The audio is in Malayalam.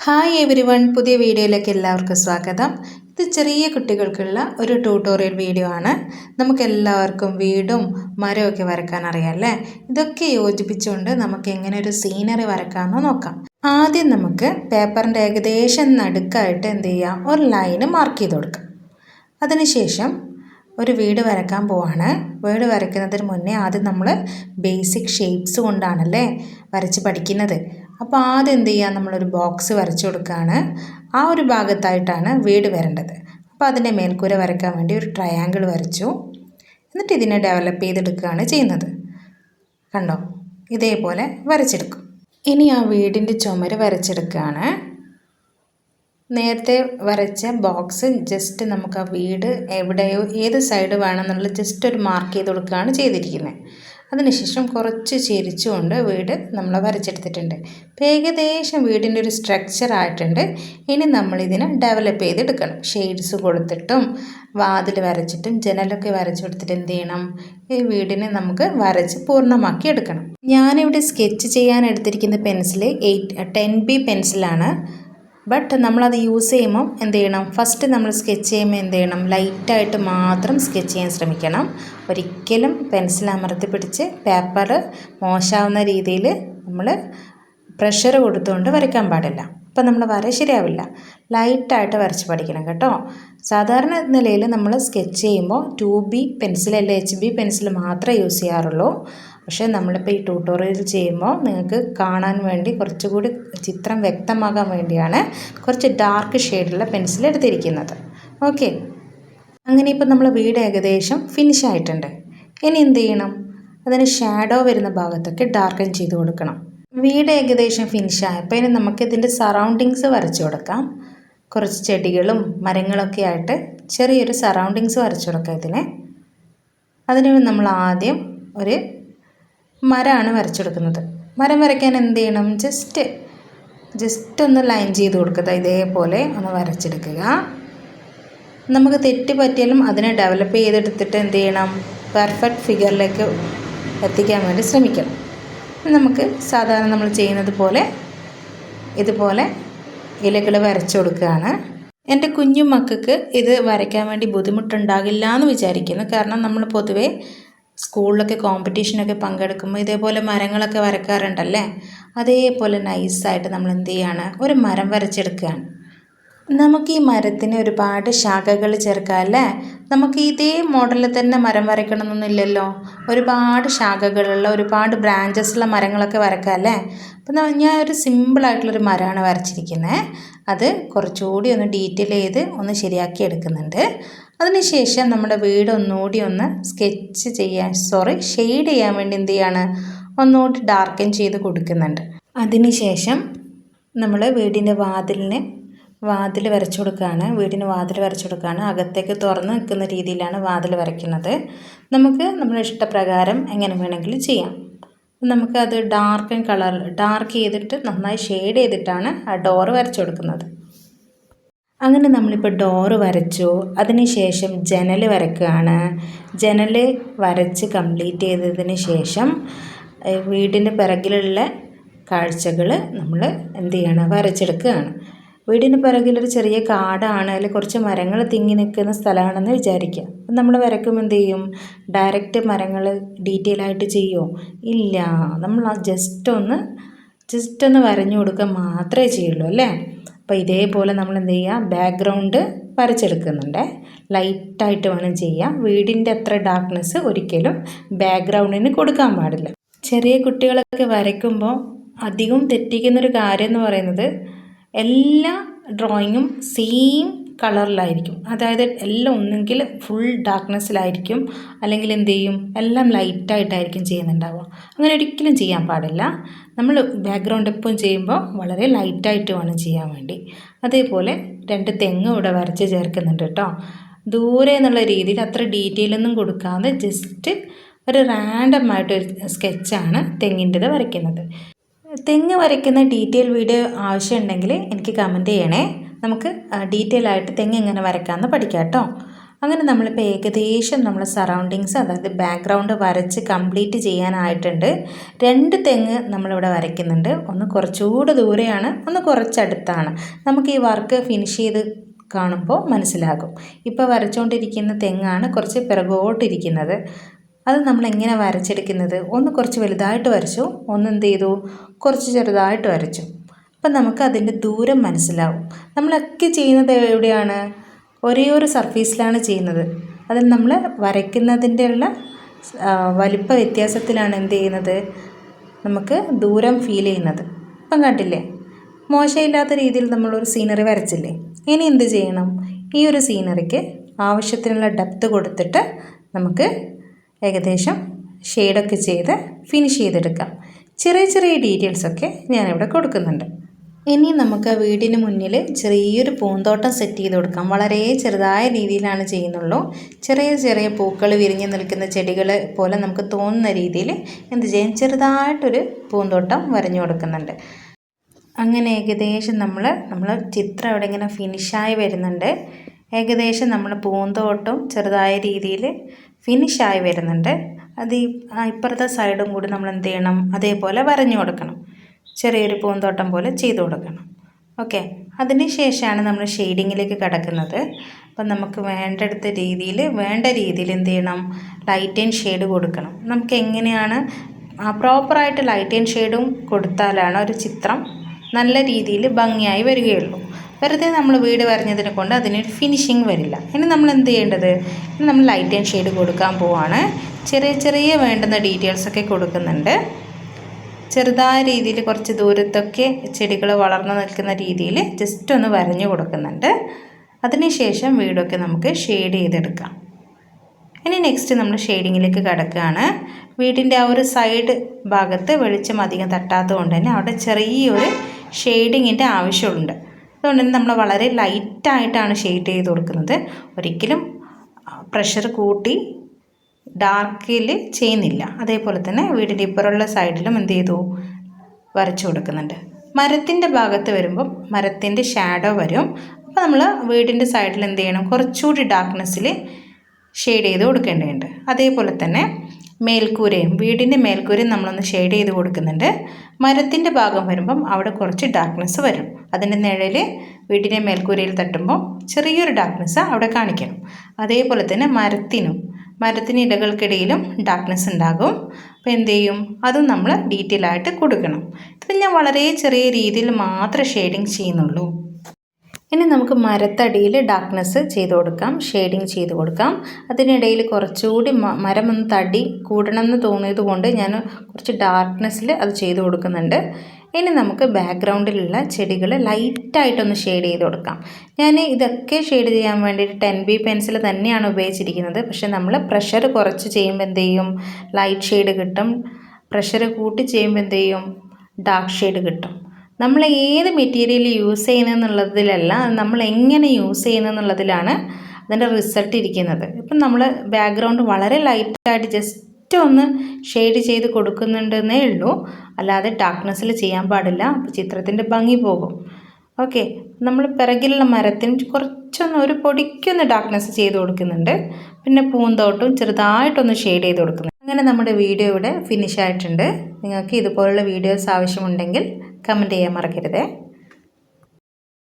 ഹായ് എവരി വൺ, പുതിയ വീഡിയോയിലേക്ക് എല്ലാവർക്കും സ്വാഗതം. ഇത് ചെറിയ കുട്ടികൾക്കുള്ള ഒരു ട്യൂട്ടോറിയൽ വീഡിയോ ആണ്. നമുക്കെല്ലാവർക്കും വീടും മരമൊക്കെ വരയ്ക്കാൻ അറിയാമല്ലേ? ഇതൊക്കെ യോജിപ്പിച്ചുകൊണ്ട് നമുക്ക് എങ്ങനെ ഒരു സീനറി വരയ്ക്കാമെന്ന് നോക്കാം. ആദ്യം നമുക്ക് പേപ്പറിൻ്റെ ഏകദേശം നടുക്കായിട്ട് എന്ത് ചെയ്യാം, ഒരു ലൈന് മാർക്ക് ചെയ്ത് കൊടുക്കാം. അതിനുശേഷം ഒരു വീട് വരയ്ക്കാൻ പോവാണ്. വീട് വരയ്ക്കുന്നതിന് മുന്നേ ആദ്യം നമ്മൾ ബേസിക് ഷേപ്സ് കൊണ്ടാണല്ലേ വരച്ച് പഠിക്കുന്നത്. അപ്പോൾ ആദ്യം എന്ത് ചെയ്യുക, നമ്മളൊരു ബോക്സ് വരച്ചു കൊടുക്കുകയാണ്. ആ ഒരു ഭാഗത്തായിട്ടാണ് വീട് വരേണ്ടത്. അപ്പോൾ അതിൻ്റെ മേൽക്കൂര വരയ്ക്കാൻ വേണ്ടി ഒരു ട്രയാങ്കിൾ വരച്ചു. എന്നിട്ട് ഇതിനെ ഡെവലപ്പ് ചെയ്തെടുക്കുകയാണ് ചെയ്യുന്നത്. കണ്ടോ, ഇതേപോലെ വരച്ചെടുക്കും. ഇനി ആ വീടിൻ്റെ ചുമര് വരച്ചെടുക്കുകയാണ്. നേരത്തെ വരച്ച ബോക്സ് ജസ്റ്റ് നമുക്ക് ആ വീട് എവിടെയോ ഏത് സൈഡ് വേണമെന്നുള്ളത് ജസ്റ്റ് ഒരു മാർക്ക് ചെയ്ത് കൊടുക്കുകയാണ് ചെയ്തിരിക്കുന്നത്. അതിനുശേഷം കുറച്ച് ചെരിച്ചുകൊണ്ട് വീട് നമ്മൾ വരച്ചെടുത്തിട്ടുണ്ട്. ഇപ്പോൾ ഏകദേശം വീടിൻ്റെ ഒരു സ്ട്രക്ചർ ആയിട്ടുണ്ട്. ഇനി നമ്മളിതിനെ ഡെവലപ്പ് ചെയ്തെടുക്കണം. ഷെയ്ഡ്സ് കൊടുത്തിട്ടും വാതിൽ വരച്ചിട്ടും ജനലൊക്കെ വരച്ചു കൊടുത്തിട്ട് എന്ത് ചെയ്യണം, ഈ വീടിനെ നമുക്ക് വരച്ച് പൂർണ്ണമാക്കി എടുക്കണം. ഞാനിവിടെ സ്കെച്ച് ചെയ്യാൻ എടുത്തിരിക്കുന്ന പെൻസിൽ 10B പെൻസിലാണ്. ബട്ട് നമ്മളത് യൂസ് ചെയ്യുമ്പം എന്ത് ചെയ്യണം, ഫസ്റ്റ് നമ്മൾ സ്കെച്ച് ചെയ്യുമ്പോൾ എന്ത് ചെയ്യണം, ലൈറ്റായിട്ട് മാത്രം സ്കെച്ച് ചെയ്യാൻ ശ്രമിക്കണം. ഒരിക്കലും പെൻസിൽ അമർത്തി പിടിച്ച് പേപ്പർ മോശമാവുന്ന രീതിയിൽ നമ്മൾ പ്രഷർ കൊടുത്തുകൊണ്ട് വരയ്ക്കാൻ പാടില്ല. അപ്പം നമ്മൾ വര ശരിയാവില്ല. ലൈറ്റായിട്ട് വരച്ച് പഠിക്കണം കേട്ടോ. സാധാരണ നിലയിൽ നമ്മൾ സ്കെച്ച് ചെയ്യുമ്പോൾ 2B പെൻസിൽ അല്ല HB പെൻസിൽ മാത്രമേ യൂസ് ചെയ്യാറുള്ളൂ. പക്ഷേ നമ്മളിപ്പോൾ ഈ ട്യൂട്ടോറിയൽ ചെയ്യുമ്പോൾ നിങ്ങൾക്ക് കാണാൻ വേണ്ടി കുറച്ചുകൂടി ചിത്രം വ്യക്തമാകാൻ വേണ്ടിയാണ് കുറച്ച് ഡാർക്ക് ഷെയ്ഡുള്ള പെൻസിൽ എടുത്തിരിക്കുന്നത്. ഓക്കെ, അങ്ങനെ ഇപ്പോൾ നമ്മൾ വീട് ഏകദേശം ഫിനിഷ് ആയിട്ടുണ്ട്. ഇനി എന്ത് ചെയ്യണം, അതിന് ഷാഡോ വരുന്ന ഭാഗത്തൊക്കെ ഡാർക്കൻ ചെയ്ത് കൊടുക്കണം. വീട് ഏകദേശം ഫിനിഷ് ആയപ്പോൾ ഇനി നമുക്ക് ഇതിൻ്റെ സറൗണ്ടിങ്സ് വരച്ചു കൊടുക്കാം. കുറച്ച് ചെടികളും മരങ്ങളൊക്കെ ആയിട്ട് ചെറിയൊരു സറൗണ്ടിങ്സ് വരച്ചു കൊടുക്കാം ഇതിന്. അതിന് നമ്മൾ ആദ്യം ഒരു മരമാണ് വരച്ചെടുക്കുന്നത്. മരം വരയ്ക്കാൻ എന്ത് ചെയ്യണം, ജസ്റ്റ് ഒന്ന് ലൈൻ ചെയ്ത് കൊടുക്കുക. ഇതേപോലെ ഒന്ന് വരച്ചെടുക്കുക. നമുക്ക് തെറ്റ് പറ്റിയാലും അതിനെ ഡെവലപ്പ് ചെയ്തെടുത്തിട്ട് എന്ത് ചെയ്യണം, പെർഫെക്റ്റ് ഫിഗറിലേക്ക് എത്തിക്കാൻ വേണ്ടി ശ്രമിക്കണം. നമുക്ക് സാധാരണ നമ്മൾ ചെയ്യുന്നത് പോലെ ഇതുപോലെ ഇലകൾ വരച്ചു കൊടുക്കുകയാണ്. എൻ്റെ കുഞ്ഞു മക്കൾക്ക് ഇത് വരയ്ക്കാൻ വേണ്ടി ബുദ്ധിമുട്ടുണ്ടാകില്ല എന്ന് വിചാരിക്കുന്നു. കാരണം നമ്മൾ പൊതുവേ സ്കൂളിലൊക്കെ കോമ്പറ്റീഷനൊക്കെ പങ്കെടുക്കുമ്പോൾ ഇതേപോലെ മരങ്ങളൊക്കെ വരയ്ക്കാറുണ്ടല്ലേ, അതേപോലെ നൈസായിട്ട് നമ്മൾ എന്ത് ചെയ്യുകയാണ്, ഒരു മരം വരച്ചെടുക്കുകയാണ്. നമുക്ക് ഈ മരത്തിന് ഒരുപാട് ശാഖകൾ ചേർക്കാം അല്ലേ. നമുക്ക് ഇതേ മോഡലിൽ തന്നെ മരം വരയ്ക്കണമെന്നൊന്നുമില്ലല്ലോ. ഒരുപാട് ശാഖകളുള്ള ഒരുപാട് ബ്രാഞ്ചസുള്ള മരങ്ങളൊക്കെ വരയ്ക്കാം അല്ലേ. അപ്പം ഞാൻ ഒരു സിമ്പിളായിട്ടുള്ളൊരു മരമാണ് വരച്ചിരിക്കുന്നത്. അത് കുറച്ചുകൂടി ഒന്ന് ഡീറ്റെയിൽ ചെയ്ത് ഒന്ന് ശരിയാക്കി എടുക്കുന്നുണ്ട്. അതിനുശേഷം നമ്മുടെ വീട് ഒന്നുകൂടി ഒന്ന് ഷെയ്ഡ് ചെയ്യാൻ വേണ്ടി എന്ത് ചെയ്യാണ്, ഒന്നുകൂടി ഡാർക്കൻ ചെയ്ത് കൊടുക്കുന്നുണ്ട്. അതിനുശേഷം നമ്മൾ വീടിൻ്റെ വാതിൽ വരച്ചു കൊടുക്കുകയാണ്. വീടിന് വാതിൽ വരച്ചു കൊടുക്കുകയാണ്. അകത്തേക്ക് തുറന്ന് നിൽക്കുന്ന രീതിയിലാണ് വാതിൽ വരയ്ക്കുന്നത്. നമുക്ക് നമ്മുടെ ഇഷ്ടപ്രകാരം എങ്ങനെ വേണമെങ്കിലും ചെയ്യാം. നമുക്ക് അത് ഡാർക്ക് ചെയ്തിട്ട് നന്നായി ഷെയ്ഡ് ചെയ്തിട്ടാണ് ആ ഡോറ് വരച്ചു കൊടുക്കുന്നത്. അങ്ങനെ നമ്മളിപ്പോൾ ഡോറ് വരച്ചു. അതിനുശേഷം ജനൽ വരയ്ക്കുകയാണ്. ജനൽ വരച്ച് കംപ്ലീറ്റ് ചെയ്തതിന് ശേഷം വീടിൻ്റെ പിറകിലുള്ള കാഴ്ചകൾ നമ്മൾ എന്ത് ചെയ്യണം, വരച്ചെടുക്കുകയാണ്. വീടിന് പിറകിലൊരു ചെറിയ കാടാണ്, അതിൽ കുറച്ച് മരങ്ങൾ തിങ്ങി നിൽക്കുന്ന സ്ഥലമാണെന്ന് വിചാരിക്കുക. അപ്പം നമ്മൾ വരയ്ക്കുമ്പോൾ എന്ത് ചെയ്യും, ഡയറക്റ്റ് മരങ്ങൾ ഡീറ്റെയിൽ ആയിട്ട് ചെയ്യുമോ? ഇല്ല, നമ്മൾ ജസ്റ്റ് ഒന്ന് വരഞ്ഞു കൊടുക്കുക മാത്രമേ ചെയ്യുള്ളൂ അല്ലേ. അപ്പോൾ ഇതേപോലെ നമ്മൾ എന്ത് ചെയ്യുക, ബാക്ക്ഗ്രൗണ്ട് വരച്ചെടുക്കുന്നുണ്ട്. ലൈറ്റായിട്ട് വേണം ചെയ്യാം. വീടിൻ്റെ അത്ര ഡാർക്ക്നെസ് ഒരിക്കലും ബാക്ക്ഗ്രൗണ്ടിന് കൊടുക്കാൻ പാടില്ല. ചെറിയ കുട്ടികളൊക്കെ വരയ്ക്കുമ്പോൾ അധികം തെറ്റിക്കുന്നൊരു കാര്യം എന്ന് പറയുന്നത് എല്ലാ ഡ്രോയിങ്ങും സെയിം കളറിലായിരിക്കും. അതായത് എല്ലാം ഒന്നെങ്കിൽ ഫുൾ ഡാർക്ക്നെസ്സിലായിരിക്കും, അല്ലെങ്കിൽ എന്ത് ചെയ്യും, എല്ലാം ലൈറ്റായിട്ടായിരിക്കും ചെയ്യുന്നുണ്ടാവുക. അങ്ങനെ ഒരിക്കലും ചെയ്യാൻ പാടില്ല. നമ്മൾ ബാക്ക്ഗ്രൗണ്ട് എപ്പോഴും ചെയ്യുമ്പോൾ വളരെ ലൈറ്റായിട്ട് വേണം ചെയ്യാൻ വേണ്ടി. അതേപോലെ 2 തെങ്ങ് ഇവിടെ വരച്ച് ചേർക്കുന്നുണ്ട് കേട്ടോ. ദൂരെ എന്നുള്ള രീതിയിൽ അത്ര ഡീറ്റെയിലൊന്നും കൊടുക്കാതെ ജസ്റ്റ് ഒരു റാൻഡമായിട്ടൊരു സ്കെച്ചാണ് തെങ്ങിൻ്റെത് വരയ്ക്കുന്നത്. തെങ്ങ് വരയ്ക്കുന്ന ഡീറ്റെയിൽ വീഡിയോ ആവശ്യമുണ്ടെങ്കിൽ എനിക്ക് കമൻറ്റ് ചെയ്യണേ. നമുക്ക് ഡീറ്റെയിൽ ആയിട്ട് തെങ്ങ് എങ്ങനെ വരയ്ക്കാമെന്ന് പഠിക്കാം കേട്ടോ. അങ്ങനെ നമ്മളിപ്പോൾ ഏകദേശം നമ്മൾ സറൗണ്ടിങ്സ് അതായത് ബാക്ക്ഗ്രൗണ്ട് വരച്ച് കംപ്ലീറ്റ് ചെയ്യാനായിട്ടുണ്ട്. 2 തെങ്ങ് നമ്മളിവിടെ വരയ്ക്കുന്നുണ്ട്. ഒന്ന് കുറച്ചുകൂടെ ദൂരെയാണ്, ഒന്ന് കുറച്ചടുത്താണ്. നമുക്ക് ഈ വർക്ക് ഫിനിഷ് ചെയ്ത് കാണുമ്പോൾ മനസ്സിലാകും. ഇപ്പോൾ വരച്ചുകൊണ്ടിരിക്കുന്ന തെങ്ങാണ് കുറച്ച് പിറകോട്ടിരിക്കുന്നത്. അത് നമ്മളെങ്ങനെ വരച്ചെടുക്കുന്നത്, ഒന്ന് കുറച്ച് വലുതായിട്ട് വരച്ചു, ഒന്ന് എന്ത് ചെയ്തു കുറച്ച് ചെറുതായിട്ട് വരച്ചു. അപ്പം നമുക്ക് അതിൻ്റെ ദൂരം മനസ്സിലാവും. നമ്മളൊക്കെ ചെയ്യുന്നത് എവിടെയാണ്, ഒരേ ഒരു സർഫേസിലാണ് ചെയ്യുന്നത്. അതിൽ നമ്മൾ വരയ്ക്കുന്നതിൻ്റെ ഉള്ള വലിപ്പ വ്യത്യാസത്തിലാണ് എന്ത് ചെയ്യുന്നത്, നമുക്ക് ദൂരം ഫീൽ ചെയ്യുന്നത്. ഇപ്പം കണ്ടില്ലേ, മോശമില്ലാത്ത രീതിയിൽ നമ്മളൊരു സീനറി വരച്ചില്ലേ. ഇനി എന്ത് ചെയ്യണം, ഈ ഒരു സീനറിക്ക് ആവശ്യത്തിനുള്ള ഡെപ്ത് കൊടുത്തിട്ട് നമുക്ക് ഏകദേശം ഷെയ്ഡൊക്കെ ചെയ്ത് ഫിനിഷ് ചെയ്തെടുക്കാം. ചെറിയ ചെറിയ ഡീറ്റെയിൽസൊക്കെ ഞാനിവിടെ കൊടുക്കുന്നുണ്ട്. ഇനി നമുക്ക് വീടിന് മുന്നിൽ ചെറിയൊരു പൂന്തോട്ടം സെറ്റ് ചെയ്ത് കൊടുക്കാം. വളരെ ചെറുതായ രീതിയിലാണ് ചെയ്യുന്നുള്ളൂ. ചെറിയ ചെറിയ പൂക്കൾ വിരിഞ്ഞ് നിൽക്കുന്ന ചെടികൾ പോലെ നമുക്ക് തോന്നുന്ന രീതിയിൽ എന്ത് ചെയ്യും, ചെറുതായിട്ടൊരു പൂന്തോട്ടം വരഞ്ഞു കൊടുക്കുന്നുണ്ട്. അങ്ങനെ ഏകദേശം നമ്മൾ ചിത്രം അവിടെ ഇങ്ങനെ ഫിനിഷായി വരുന്നുണ്ട്. ഏകദേശം നമ്മൾ പൂന്തോട്ടം ചെറുതായ രീതിയിൽ ഫിനിഷായി വരുന്നുണ്ട്. അത് ഇപ്പുറത്തെ സൈഡും കൂടി നമ്മൾ എന്ത് ചെയ്യണം, അതേപോലെ വരഞ്ഞു കൊടുക്കണം. ചെറിയൊരു പൂന്തോട്ടം പോലെ ചെയ്ത് കൊടുക്കണം. ഓക്കെ, അതിന് ശേഷമാണ് നമ്മൾ ഷെയ്ഡിങ്ങിലേക്ക് കിടക്കുന്നത്. അപ്പം നമുക്ക് വേണ്ട രീതിയിൽ എന്ത് ചെയ്യണം, ലൈറ്റ് ആൻഡ് ഷെയ്ഡ് കൊടുക്കണം. നമുക്ക് എങ്ങനെയാണ് പ്രോപ്പറായിട്ട് ലൈറ്റ് ആൻഡ് ഷെയ്ഡും കൊടുത്താലാണ് ഒരു ചിത്രം നല്ല രീതിയിൽ ഭംഗിയായി വരികയുള്ളൂ. വെറുതെ നമ്മൾ വീട് വരഞ്ഞതിനെ കൊണ്ട് അതിനൊരു ഫിനിഷിങ് വരില്ല. ഇനി നമ്മൾ എന്ത് ചെയ്യേണ്ടത്, ഇനി നമ്മൾ ലൈറ്റ് ആൻഡ് ഷെയ്ഡ് കൊടുക്കാൻ പോവാണ്. ചെറിയ ചെറിയ വേണ്ടുന്ന ഡീറ്റെയിൽസൊക്കെ കൊടുക്കുന്നുണ്ട്. ചെറുതായ രീതിയിൽ കുറച്ച് ദൂരത്തൊക്കെ ചെടികൾ വളർന്നു നിൽക്കുന്ന രീതിയിൽ ജസ്റ്റ് ഒന്ന് വരഞ്ഞു കൊടുക്കുന്നുണ്ട്. അതിനുശേഷം വീടൊക്കെ നമുക്ക് ഷെയ്ഡ് ചെയ്തെടുക്കാം. ഇനി നെക്സ്റ്റ് നമ്മൾ ഷെയ്ഡിങ്ങിലേക്ക് കിടക്കുകയാണ്. വീടിൻ്റെ ആ ഒരു സൈഡ് ഭാഗത്ത് വെളിച്ചം അധികം തട്ടാത്തത് കൊണ്ട് തന്നെ അവിടെ ചെറിയൊരു ഷെയ്ഡിങ്ങിൻ്റെ ആവശ്യമുണ്ട്. അതുകൊണ്ട് തന്നെ നമ്മൾ വളരെ ലൈറ്റായിട്ടാണ് ഷെയ്ഡ് ചെയ്ത് കൊടുക്കുന്നത്. ഒരിക്കലും പ്രഷർ കൂട്ടി ഡാർക്കിൽ ചെയ്യുന്നില്ല. അതേപോലെ തന്നെ വീടിൻ്റെ ഇപ്പുറമുള്ള സൈഡിലും എന്ത് ചെയ്തു വരച്ചു കൊടുക്കുന്നുണ്ട്. മരത്തിൻ്റെ ഭാഗത്ത് വരുമ്പം മരത്തിൻ്റെ ഷാഡോ വരും. അപ്പോൾ നമ്മൾ വീടിൻ്റെ സൈഡിൽ എന്ത് ചെയ്യണം, കുറച്ചുകൂടി ഡാർക്ക്നെസ്സിൽ ഷെയ്ഡ് ചെയ്ത് കൊടുക്കേണ്ടതുണ്ട്. അതേപോലെ തന്നെ വീടിൻ്റെ മേൽക്കൂരയും നമ്മളൊന്ന് ഷെയ്ഡ് ചെയ്ത് കൊടുക്കുന്നുണ്ട്. മരത്തിൻ്റെ ഭാഗം വരുമ്പം അവിടെ കുറച്ച് ഡാർക്ക്നെസ് വരും. അതിൻ്റെ നിഴൽ വീടിൻ്റെ മേൽക്കൂരയിൽ തട്ടുമ്പോൾ ചെറിയൊരു ഡാർക്ക്നെസ് അവിടെ കാണിക്കണം. അതേപോലെ തന്നെ മരത്തിന് ഇലകൾക്കിടയിലും ഡാർക്ക്നെസ് ഉണ്ടാകും. അപ്പോൾ എന്ത് ചെയ്യും, അതും നമ്മൾ ഡീറ്റെയിൽ ആയിട്ട് കൊടുക്കണം. ഇത് ഞാൻ വളരെ ചെറിയ രീതിയിൽ മാത്രമേ ഷെയ്ഡിങ് ചെയ്യുന്നുള്ളൂ. ഇനി നമുക്ക് മരത്തടിയിൽ ഡാർക്ക്നെസ് ചെയ്ത് കൊടുക്കാം, ഷെയ്ഡിങ് ചെയ്ത് കൊടുക്കാം. അതിനിടയിൽ കുറച്ചുകൂടി മരം ഒന്ന് തടി കൂടണമെന്ന് തോന്നിയത് കൊണ്ട് ഞാൻ കുറച്ച് ഡാർക്ക്നെസ്സിൽ അത് ചെയ്ത് കൊടുക്കുന്നുണ്ട്. ഇനി നമുക്ക് ബാക്ക്ഗ്രൗണ്ടിലുള്ള ചെടികൾ ലൈറ്റായിട്ടൊന്ന് ഷെയ്ഡ് ചെയ്ത് കൊടുക്കാം. ഞാൻ ഇതൊക്കെ ഷെയ്ഡ് ചെയ്യാൻ വേണ്ടിയിട്ട് 10B പെൻസിൽ തന്നെയാണ് ഉപയോഗിച്ചിരിക്കുന്നത്. പക്ഷെ നമ്മൾ പ്രഷർ കുറച്ച് ചെയ്യുമ്പോൾ എന്ത് ചെയ്യും, ലൈറ്റ് ഷെയ്ഡ് കിട്ടും. പ്രഷർ കൂട്ടി ചെയ്യുമ്പോൾ എന്ത് ചെയ്യും, ഡാർക്ക് ഷെയ്ഡ് കിട്ടും. നമ്മൾ ഏത് മെറ്റീരിയൽ യൂസ് ചെയ്യുന്നതെന്നുള്ളതിലല്ല, നമ്മൾ എങ്ങനെ യൂസ് ചെയ്യുന്നതെന്നുള്ളതിലാണ് അതിൻ്റെ റിസൾട്ട് ഇരിക്കുന്നത്. ഇപ്പം നമ്മൾ ബാക്ക്ഗ്രൗണ്ട് വളരെ ലൈറ്റായിട്ട് ജസ്റ്റ് ഒന്ന് ഷെയ്ഡ് ചെയ്ത് കൊടുക്കുന്നുണ്ടെന്നേ ഉള്ളൂ. അല്ലാതെ ഡാർക്ക്നെസ്സിൽ ചെയ്യാൻ പാടില്ല. അപ്പോൾ ചിത്രത്തിൻ്റെ ഭംഗി പോകും. ഓക്കെ, നമ്മൾ പിറകിലുള്ള മരത്തിന് കുറച്ചൊന്ന് ഒരു പൊടിക്കൊന്ന് ഡാർക്ക്നെസ് ചെയ്ത് കൊടുക്കുന്നുണ്ട്. പിന്നെ പൂന്തോട്ടവും ചെറുതായിട്ടൊന്ന് ഷെയ്ഡ് ചെയ്ത് കൊടുക്കുന്നുണ്ട്. അങ്ങനെ നമ്മുടെ വീഡിയോ ഇവിടെ ഫിനിഷ് ആയിട്ടുണ്ട്. നിങ്ങൾക്ക് ഇതുപോലുള്ള വീഡിയോസ് ആവശ്യമുണ്ടെങ്കിൽ കമൻറ്റ് ചെയ്യാൻ മറക്കരുത്.